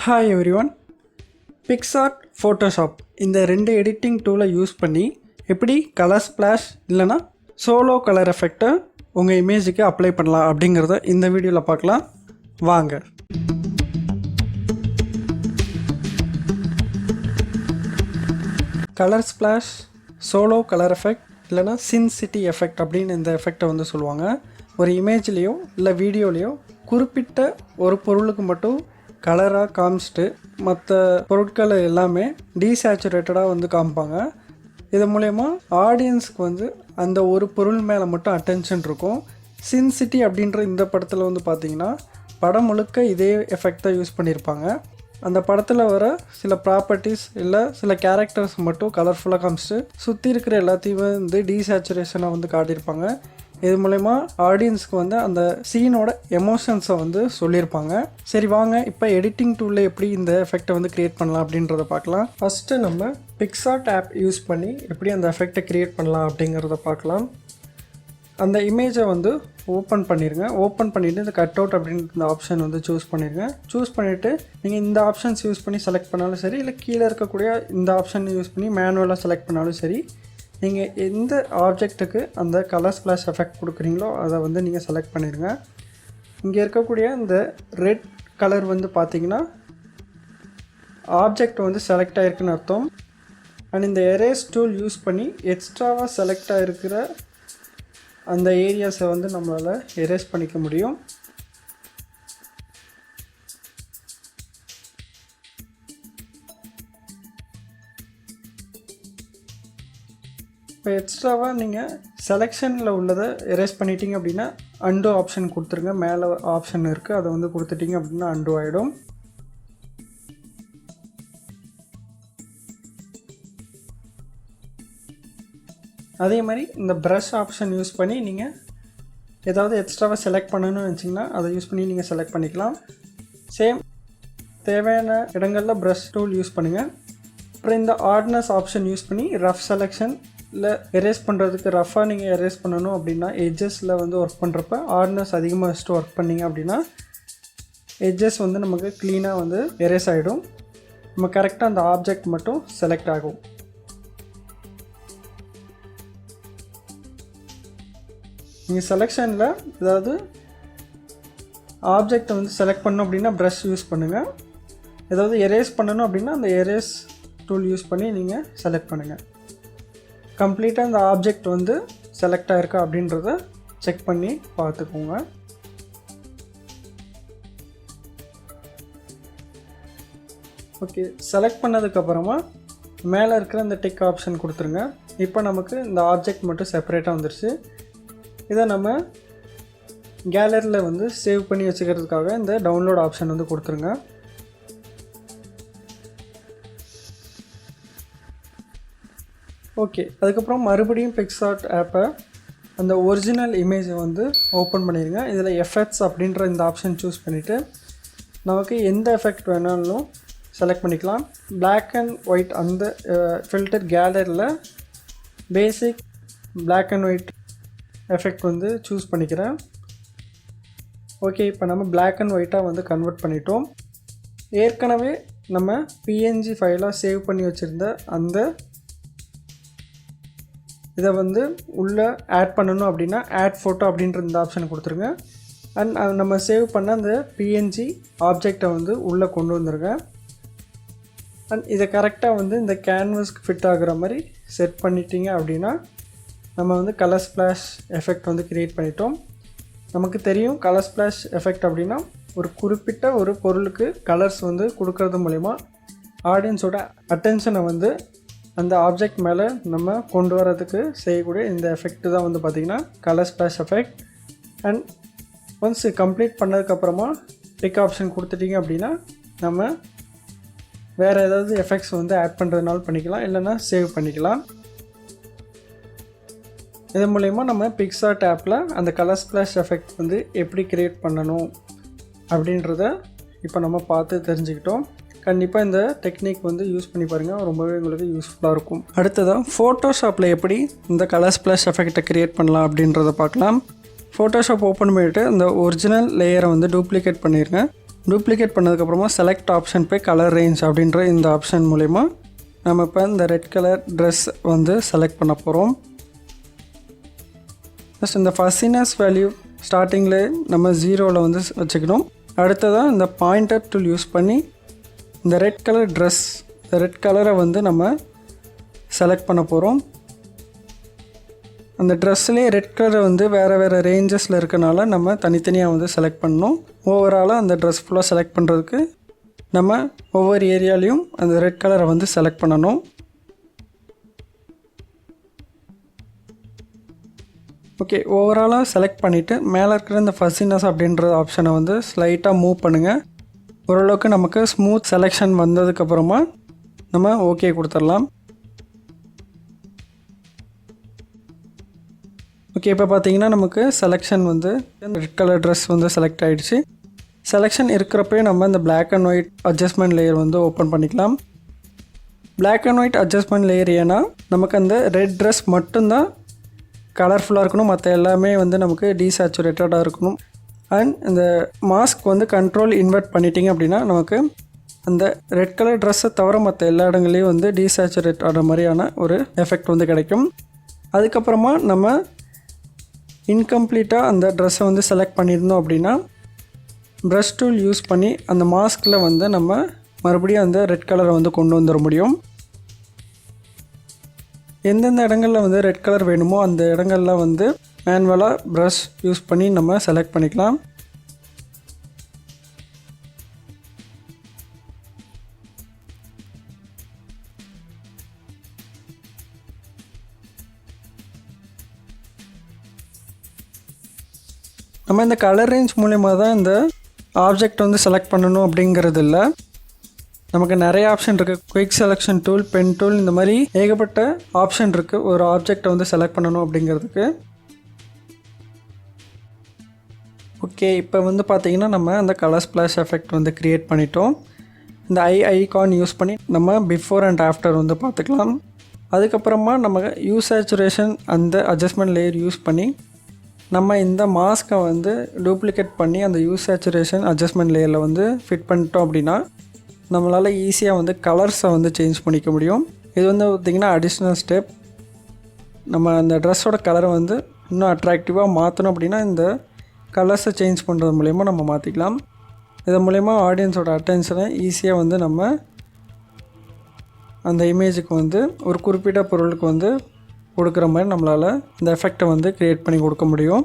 Hi everyone. PicsArt, Photoshop இந்த ரெண்டு editing டூலை யூஸ் பண்ணி எப்படி கலர் ஸ்ப்ளாஷ் இல்லைனா சோலோ கலர் எஃபெக்டை உங்கள் இமேஜுக்கு அப்ளை பண்ணலாம் அப்படிங்கிறத இந்த வீடியோவில் பார்க்கலாம். வாங்க. Colour splash, solo colour effect இல்லைனா சின்சிட்டி எஃபெக்ட் அப்படின்னு இந்த எஃபெக்டை வந்து சொல்லுவாங்க. ஒரு இமேஜ்லேயோ இல்லை வீடியோலேயோ குறிப்பிட்ட ஒரு பொருளுக்கு மட்டும் கலராக காமிச்சிட்டு மற்ற பொருட்களை எல்லாமே டீசேச்சுரேட்டடாக வந்து காமிப்பாங்க. இது மூலயமா ஆடியன்ஸுக்கு வந்து அந்த ஒரு பொருள் மேலே மட்டும் அட்டென்ஷன் இருக்கும். சின்சிட்டி அப்படின்ற இந்த படத்தில் வந்து பார்த்திங்கன்னா படம் முழுக்க இதே எஃபெக்ட் தான் யூஸ் பண்ணியிருப்பாங்க. அந்த படத்தில் வர சில ப்ராப்பர்ட்டிஸ் இல்லை சில கேரக்டர்ஸ் மட்டும் கலர்ஃபுல்லாக காமிச்சிட்டு சுற்றி இருக்கிற எல்லாத்தையுமே வந்து டீசேச்சுரேஷனாக வந்து காட்டியிருப்பாங்க. இது மூலமா ஆடியன்ஸ்க்கு வந்து அந்த சீனோட எமோஷன்ஸை வந்து சொல்லியிருப்பாங்க. சரி வாங்க, இப்போ எடிட்டிங் டூலில் எப்படி இந்த எஃபெக்டை வந்து க்ரியேட் பண்ணலாம் அப்படின்றத பார்க்கலாம். ஃபஸ்ட்டு நம்ம பிக்சார்ட் ஆப் யூஸ் பண்ணி எப்படி அந்த எஃபெக்டை க்ரியேட் பண்ணலாம் அப்படிங்கிறத பார்க்கலாம். அந்த இமேஜை வந்து ஓப்பன் பண்ணிடுங்க. ஓப்பன் பண்ணிவிட்டு இந்த கட் அவுட் அப்படின்ற இந்த ஆப்ஷன் வந்து சூஸ் பண்ணிடுங்க. சூஸ் பண்ணிவிட்டு நீங்கள் இந்த ஆப்ஷன்ஸ் யூஸ் பண்ணி செலக்ட் பண்ணாலும் சரி, இல்லை கீழே இருக்கக்கூடிய இந்த ஆப்ஷன் யூஸ் பண்ணி மேனுவலாக செலக்ட் பண்ணாலும் சரி, நீங்கள் எந்த ஆப்ஜெக்ட்டுக்கு அந்த கலர் ஸ்ப்ளாஷ் எஃபெக்ட் கொடுக்குறீங்களோ அதை வந்து நீங்கள் செலக்ட் பண்ணிடுங்க. இங்கே இருக்கக்கூடிய இந்த ரெட் கலர் வந்து பார்த்திங்கன்னா ஆப்ஜெக்ட் வந்து செலக்ட் ஆகிருக்குன்னு அர்த்தம். அண்ட் இந்த எரேஸ் டூல் யூஸ் பண்ணி எக்ஸ்ட்ராவாக செலக்ட் ஆகிருக்கிற அந்த ஏரியாஸை வந்து நம்மளால் எரேஸ் பண்ணிக்க முடியும். இப்போ எக்ஸ்ட்ராவாக நீங்கள் செலெக்ஷனில் உள்ளதை எரேஸ் பண்ணிட்டீங்க அப்படின்னா அண்டோ ஆப்ஷன் கொடுத்துருங்க. மேலே ஆப்ஷன் இருக்குது, அதை வந்து கொடுத்துட்டிங்க அப்படின்னா அண்டோ ஆகிடும். அதே மாதிரி இந்த ப்ரஷ் ஆப்ஷன் யூஸ் பண்ணி நீங்கள் ஏதாவது எக்ஸ்ட்ராவாக செலக்ட் பண்ணணும்னு வச்சிங்கன்னா அதை யூஸ் பண்ணி நீங்கள் செலக்ட் பண்ணிக்கலாம். சேம் தேவையான இடங்களில் ப்ரஷ் டூல் யூஸ் பண்ணுங்கள். அப்புறம் இந்த ஆர்டினஸ் ஆப்ஷன் யூஸ் பண்ணி ரஃப் செலெக்ஷன் இல்லை எரேஸ் பண்ணுறதுக்கு ரஃபாக நீங்கள் எரேஸ் பண்ணணும் அப்படின்னா எட்ஜஸில் வந்து ஒர்க் பண்ணுறப்ப ஆர்டினஸ் அதிகமாக வச்சுட்டு ஒர்க் பண்ணிங்க அப்படின்னா எட்ஜஸ் வந்து நமக்கு க்ளீனாக வந்து எரேஸ் ஆகிடும். நம்ம கரெக்டாக அந்த ஆப்ஜெக்ட் மட்டும் செலக்ட் ஆகும். நீங்கள் செலெக்ஷனில் ஏதாவது ஆப்ஜெக்டை வந்து செலக்ட் பண்ணணும் அப்படின்னா ப்ரஷ் யூஸ் பண்ணுங்கள். ஏதாவது எரேஸ் பண்ணணும் அப்படின்னா அந்த எரேஸ் டூல் யூஸ் பண்ணி நீங்கள் செலக்ட் பண்ணுங்கள். கம்ப்ளீட்டாக இந்த ஆப்ஜெக்ட் வந்து செலக்ட் ஆகிருக்கா அப்படின்றத செக் பண்ணி பார்த்துக்கோங்க. ஓகே, செலக்ட் பண்ணதுக்கப்புறமா மேலே இருக்கிற இந்த டிக் ஆப்ஷன் கொடுத்துருங்க. இப்போ நமக்கு இந்த ஆப்ஜெக்ட் மட்டும் செப்பரேட்டாக வந்துருச்சு. இதை நம்ம கேலரியில் வந்து சேவ் பண்ணி வச்சுக்கிறதுக்காக இந்த டவுன்லோட் ஆப்ஷன் வந்து கொடுத்துருங்க. ஓகே, அதுக்கப்புறம் மறுபடியும் பிக்சார்ட் ஆப்பை அந்த ஒரிஜினல் இமேஜை வந்து ஓப்பன் பண்ணிடுங்க. இதில் எஃபெக்ட்ஸ் அப்படின்ற இந்த ஆப்ஷன் சூஸ் பண்ணிவிட்டு நமக்கு எந்த எஃபெக்ட் வேணாலும் செலக்ட் பண்ணிக்கலாம். பிளாக் அண்ட் ஒயிட் அந்த ஃபில்டர் கேலரியில் basic black and white effect வந்து சூஸ் பண்ணிக்கிறேன். ஓகே, இப்போ நம்ம பிளாக் அண்ட் ஒயிட்டாக வந்து கன்வெர்ட் பண்ணிட்டோம். ஏற்கனவே நம்ம பிஎன்ஜி ஃபைலாக சேவ் பண்ணி வச்சுருந்த அந்த இதை வந்து உள்ளே ஆட் பண்ணணும் அப்படின்னா ஆட் ஃபோட்டோ அப்படின்ற இந்த ஆப்ஷனை கொடுத்துருங்க. அண்ட் நம்ம சேவ் பண்ண அந்த பிஎன்ஜி ஆப்ஜெக்டை வந்து உள்ளே கொண்டு வந்துருங்க. அண்ட் இதை கரெக்டாக வந்து இந்த கேன்வஸ்க்கு ஃபிட் ஆகுற மாதிரி செட் பண்ணிட்டீங்க அப்படின்னா நம்ம வந்து கலர் ஸ்ப்ளாஷ் எஃபெக்ட் வந்து க்ரியேட் பண்ணிட்டோம். நமக்கு தெரியும் கலர் ஸ்ப்ளாஷ் எஃபெக்ட் அப்படின்னா ஒரு குறிப்பிட்ட ஒரு பொருளுக்கு கலர்ஸ் வந்து கொடுக்கறது மூலிமா ஆடியன்ஸோட அட்டென்ஷனை வந்து அந்த ஆப்ஜெக்ட் மேலே நம்ம கொண்டு வரதுக்கு செய்யக்கூடிய இந்த எஃபெக்ட் தான் வந்து பார்த்திங்கன்னா colour splash effect. And once complete பண்ணதுக்கப்புறமா டிக் ஆப்ஷன் கொடுத்துட்டிங்க அப்படின்னா நம்ம வேறு ஏதாவது எஃபெக்ட்ஸ் வந்து ஆட் பண்ணுறதுனால பண்ணிக்கலாம், இல்லைன்னா சேவ் பண்ணிக்கலாம். இது மூலயமா நம்ம பிக்சார்ட் ஆப்பில் அந்த கலர் ஸ்ப்ளாஷ் எஃபெக்ட் வந்து எப்படி க்ரியேட் பண்ணணும் அப்படின்றத இப்போ நம்ம பார்த்து தெரிஞ்சுக்கிட்டோம். கண்டிப்பாக இந்த டெக்னிக் வந்து யூஸ் பண்ணி பாருங்கள், ரொம்பவே உங்களுக்கு யூஸ்ஃபுல்லாக இருக்கும். அடுத்ததாக ஃபோட்டோஷாப்பில் எப்படி இந்த கலர் ஸ்ப்ளாஷ் எஃபெக்டை க்ரியேட் பண்ணலாம் அப்படின்றத பார்க்கலாம். ஃபோட்டோஷாப் ஓப்பன் பண்ணிவிட்டு இந்த ஒரிஜினல் லேயரை வந்து டூப்ளிகேட் பண்ணிடுங்க. டூப்ளிகேட் பண்ணதுக்கப்புறமா செலக்ட் ஆப்ஷன் போய் கலர் ரேஞ்ச் அப்படின்ற இந்த ஆப்ஷன் மூலிமா நம்ம இப்போ இந்த ரெட் கலர் ட்ரெஸ் வந்து செலக்ட் பண்ண போகிறோம். ஃபஸ்ட் இந்த ஃபஸ்ஸினஸ் வேல்யூ ஸ்டார்டிங்கில் நம்ம 0ல் வந்து வச்சுக்கணும். அடுத்ததாக இந்த பாயிண்டர் டூல் யூஸ் பண்ணி இந்த ரெட் கலர் ட்ரெஸ், இந்த ரெட் கலரை வந்து நம்ம செலக்ட் பண்ண போகிறோம். அந்த ட்ரெஸ்லேயே ரெட் கலர் வந்து வேறு ரேஞ்சஸில் இருக்கனால நம்ம தனித்தனியாக வந்து செலக்ட் பண்ணணும். ஓவராலாக அந்த ட்ரெஸ் ஃபுல்லாக செலக்ட் பண்ணுறதுக்கு நம்ம ஒவ்வொரு ஏரியாலையும் அந்த ரெட் கலரை வந்து செலக்ட் பண்ணணும். ஓகே, ஓவராலாக செலக்ட் பண்ணிவிட்டு மேலே இருக்கிற இந்த ஃபஸ்ஸினஸ் அப்படின்ற ஆப்ஷனை வந்து ஸ்லைட்டாக மூவ் பண்ணுங்கள். ஓரளவுக்கு நமக்கு ஸ்மூத் செலெக்ஷன் வந்ததுக்கப்புறமா நம்ம ஓகே கொடுத்துடலாம். ஓகே, இப்போ பார்த்தீங்கன்னா நமக்கு செலெக்ஷன் வந்து ரெட் கலர் ட்ரெஸ் வந்து செலக்ட் ஆகிடுச்சு. செலெக்ஷன் இருக்கிறப்பே நம்ம இந்த Black and White adjustment layer வந்து ஓப்பன் பண்ணிக்கலாம். Black and White adjustment layer ஏன்னா நமக்கு அந்த ரெட் ட்ரெஸ் மட்டும்தான் கலர்ஃபுல்லாக இருக்கணும், மற்ற எல்லாமே வந்து நமக்கு டீசேச்சுரேட்டடாக இருக்கணும். அண்ட் இந்த மாஸ்க் வந்து கண்ட்ரோல் இன்வெர்ட் பண்ணிட்டீங்க அப்படின்னா நமக்கு அந்த ரெட் கலர் ட்ரெஸ்ஸை தவிர மற்ற எல்லா இடங்களையும் வந்து டீசேச்சுரேட் ஆகிற மாதிரியான ஒரு எஃபெக்ட் வந்து கிடைக்கும். அதுக்கப்புறமா நம்ம இன்கம்ப்ளீட்டாக அந்த ட்ரெஸ்ஸை வந்து செலக்ட் பண்ணியிருந்தோம் அப்படின்னா ப்ரஷ் டூல் யூஸ் பண்ணி அந்த மாஸ்கில் வந்து நம்ம மறுபடியும் அந்த ரெட் கலரை வந்து கொண்டு வந்துட முடியும். எந்தெந்த இடங்களில் வந்து ரெட் கலர் வேணுமோ அந்த இடங்களில் வந்து மேனுவலாக ப்ரஷ் யூஸ் பண்ணி நம்ம செலக்ட் பண்ணிக்கலாம். நம்ம இந்த கலர் ரேஞ்ச் மூலயமா தான் இந்த ஆப்ஜெக்ட் வந்து செலக்ட் பண்ணணும் அப்படிங்கிறது இல்லை. நமக்கு நிறைய ஆப்ஷன் இருக்குது. Quick selection tool, pen tool, இந்த மாதிரி ஏகப்பட்ட ஆப்ஷன் இருக்குது ஒரு ஆப்ஜெக்டை வந்து செலக்ட் பண்ணணும் அப்படிங்கிறதுக்கு. ஓகே, இப்போ வந்து பார்த்திங்கன்னா நம்ம அந்த கலர் ஸ்ப்ளாஷ் எஃபெக்ட் வந்து க்ரியேட் பண்ணிட்டோம். இந்த ஐகான் யூஸ் பண்ணி நம்ம பிஃபோர் அண்ட் ஆஃப்டர் வந்து பார்த்துக்கலாம். அதுக்கப்புறமா நம்ம சேச்சுரேஷன் அந்த அட்ஜஸ்ட்மெண்ட் லேயர் யூஸ் பண்ணி நம்ம இந்த மாஸ்க்கை வந்து டூப்ளிகேட் பண்ணி அந்த சேச்சுரேஷன் அட்ஜஸ்ட்மெண்ட் லேயரில் வந்து ஃபிட் பண்ணிட்டோம் அப்படின்னா நம்மளால் ஈஸியாக வந்து கலர்ஸை வந்து சேஞ்ச் பண்ணிக்க முடியும். இது வந்து பார்த்திங்கன்னா அடிஷ்னல் ஸ்டெப். நம்ம அந்த ட்ரெஸ்ஸோட கலரை வந்து இன்னும் அட்ராக்டிவாக மாற்றணும் அப்படின்னா இந்த கலர்ஸை சேஞ்ச் பண்ணுறது மூலயமா நம்ம மாற்றிக்கலாம். இதன் மூலயமா ஆடியன்ஸோட அட்டென்ஷனை ஈஸியாக வந்து நம்ம அந்த இமேஜுக்கு வந்து ஒரு குறிப்பிட்ட பொருளுக்கு வந்து கொடுக்குற மாதிரி நம்மளால் இந்த எஃபெக்டை வந்து க்ரியேட் பண்ணி கொடுக்க முடியும்.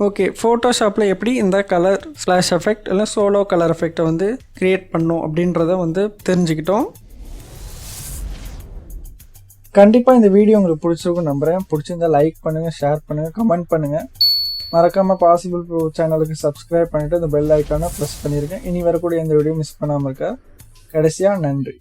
ஓகே, ஃபோட்டோஷாப்பில் எப்படி இந்த கலர் ஸ்லாஷ் எஃபெக்ட் இல்லை சோலோ கலர் எஃபெக்டை வந்து க்ரியேட் பண்ணோம் அப்படின்றத வந்து தெரிஞ்சுக்கிட்டோம். கண்டிப்பாக இந்த வீடியோ உங்களுக்கு பிடிச்சிருக்கும் நம்புகிறேன். பிடிச்சிருந்தா லைக் பண்ணுங்கள், ஷேர் பண்ணுங்கள், கமெண்ட் பண்ணுங்கள். மறக்காமல் பாசிபிள் ப்ரோ சேனலுக்கு சப்ஸ்கிரைப் பண்ணிவிட்டு இந்த பெல் ஐக்கானை ப்ரெஸ் பண்ணியிருக்கேன். இனி வரக்கூடிய இந்த வீடியோ மிஸ் பண்ணாமல் இருக்க. கடைசியாக நன்றி.